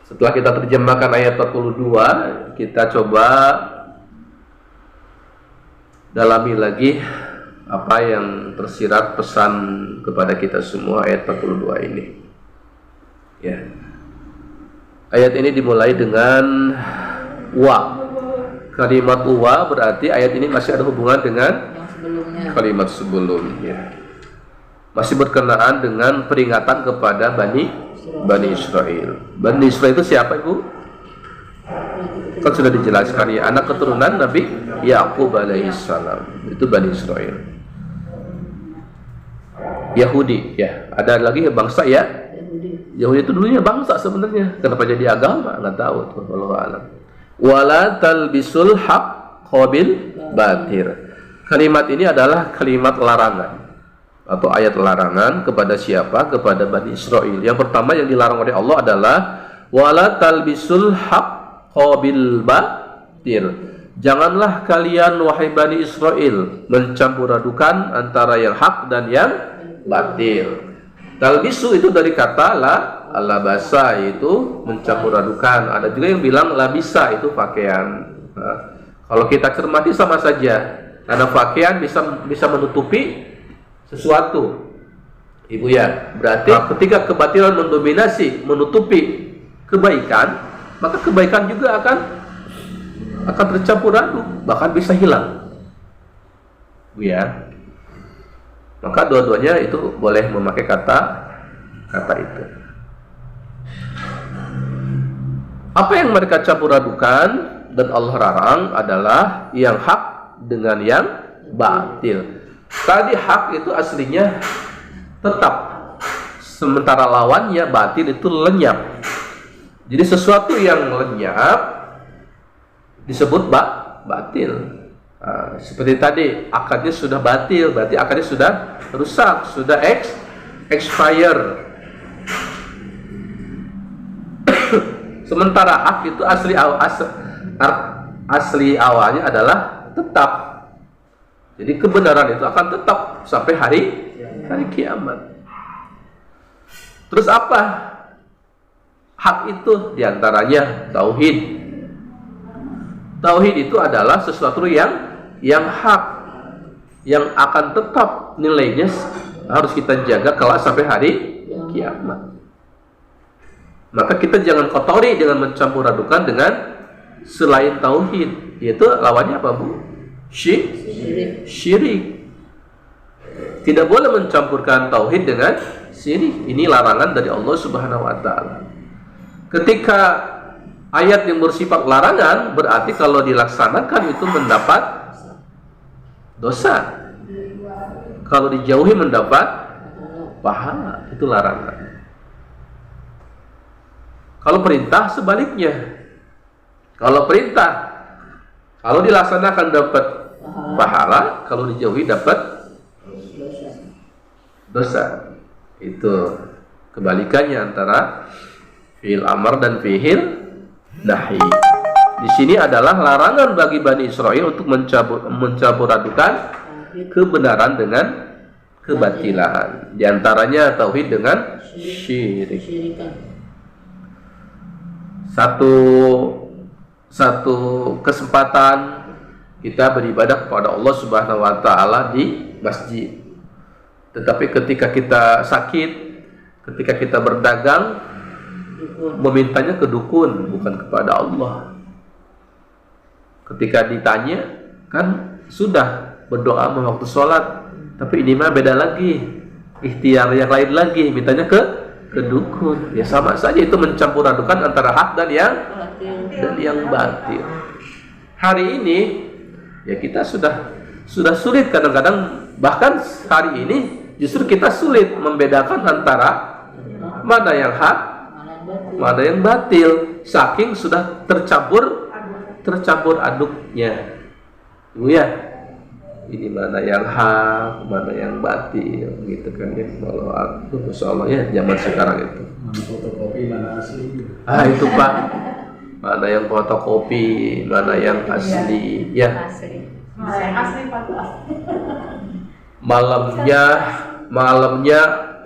Setelah kita terjemahkan ayat 42, kita coba dalami lagi apa yang tersirat pesan kepada kita semua ayat 42 ini. Ya. Ayat ini dimulai dengan wa. Kalimat wa berarti ayat ini masih ada hubungan dengan kalimat sebelumnya. Masih berkenaan dengan peringatan kepada Bani Israel. Bani Israel itu siapa, Ibu? Kan sudah dijelaskan ya, anak keturunan Nabi Yakub alaihissalam. Itu Bani Israel. Yahudi ya. Ada lagi bangsa ya? Yahudi itu dulunya bangsa sebenarnya. Kenapa jadi agama? Enggak tahu tuh, wallahu a'lam. Wala talbisul haqq bil batil. Kalimat ini adalah kalimat larangan atau ayat larangan kepada siapa? Kepada Bani Israel. Yang pertama yang dilarang oleh Allah adalah wala talbisul haqq bil batil. Janganlah kalian wahai Bani Israel mencampur adukan antara yang hak dan yang batil. Talbisu itu dari kata labasa, itu mencampur adukan. Ada juga yang bilang labisa itu pakaian. Nah, kalau kita cermati sama saja. Karena pakaian bisa menutupi sesuatu, Ibu ya. Berarti ketika kebatilan mendominasi, menutupi kebaikan, maka kebaikan juga akan tercampur aduk, bahkan bisa hilang, Ibu ya. Maka dua-duanya itu boleh memakai kata itu. Apa yang mereka campur adukan dan Allah larang adalah yang hak dengan yang batil. Tadi hak itu aslinya tetap, sementara lawannya batil itu lenyap. Jadi sesuatu yang lenyap disebut batil. Nah, seperti tadi akadnya sudah batil, berarti akadnya sudah rusak, sudah expire. Sementara hak itu asli awalnya adalah tetap. Jadi kebenaran itu akan tetap sampai hari kiamat. Terus apa hak itu? Diantaranya tauhid. Tauhid itu adalah sesuatu yang hak, yang akan tetap nilainya harus kita jaga kelak sampai hari kiamat. Maka kita jangan kotori dengan mencampur adukan dengan selain tauhid. Yaitu lawannya apa, Bu? Syirik. Tidak boleh mencampurkan tauhid dengan syirik. Ini larangan dari Allah Subhanahu wa taala. Ketika ayat yang bersifat larangan, berarti kalau dilaksanakan itu mendapat dosa. Kalau dijauhi mendapat pahala. Itu larangan. Kalau perintah sebaliknya. Kalau perintah, kalau dilaksanakan dapat pahala, kalau dijauhi dapat dosa. Itu kebalikannya antara fi'il amar dan fi'il nahi. Di sini adalah larangan bagi Bani Israel untuk mencampur adukan kebenaran dengan kebatilan. Di antaranya tauhid dengan syirik. Satu kesempatan kita beribadah kepada Allah Subhanahu wa taala di masjid. Tetapi ketika kita sakit, ketika kita berdagang, memintanya ke dukun, bukan kepada Allah. Ketika ditanya, kan sudah berdoa waktu sholat, tapi ini mah beda lagi, ikhtiar yang lain lagi, mintanya ke dukun. Ya sama saja, itu mencampur adukan antara hak dan yang batil. Hari ini ya kita sudah sulit kadang-kadang, bahkan hari ini justru kita sulit membedakan antara mana yang hak, mana yang batil, saking sudah tercampur aduknya, Ibu ya. Ini mana yang hak, mana yang batil, gitu kan ya. Kalau aku, Masya Allah ya, zaman sekarang itu. Mana fotokopi, mana asli? Itu Pak, mana yang fotokopi, mana yang asli, ya. Asli Pak. Malamnya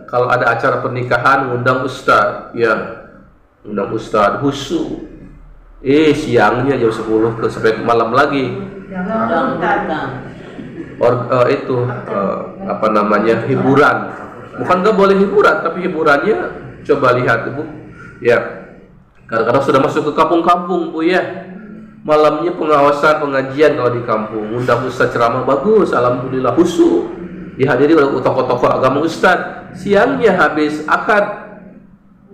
kalau ada acara pernikahan, undang ustaz, ya. undang ustad khusyuk. Siangnya jam 10 sampai malam lagi. Apa namanya, hiburan. Bukan nggak boleh hiburan, tapi hiburannya coba lihat Bu. Ya, kadang-kadang sudah masuk ke kampung-kampung Bu ya. Malamnya pengawasan pengajian kalau di kampung, undang ustaz ceramah bagus, alhamdulillah khusyuk. Dihadiri oleh tokoh-tokoh agama ustaz. Siangnya habis akad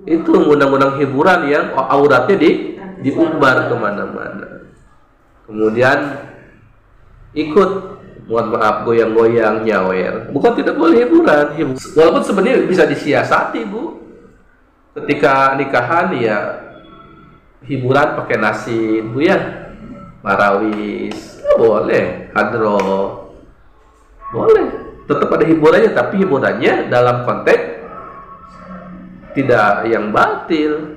itu undang-undang hiburan yang auratnya diumbar kemana-mana. Kemudian ikut, mohon maaf, goyang-goyang, nyawer. Bukan tidak boleh hiburan, walaupun sebenarnya bisa disiasati Bu. Ketika nikahan ya hiburan pakai nasid Bu ya, marawis boleh, hadro boleh, tetap ada hiburannya, tapi hiburannya dalam konteks tidak yang batil.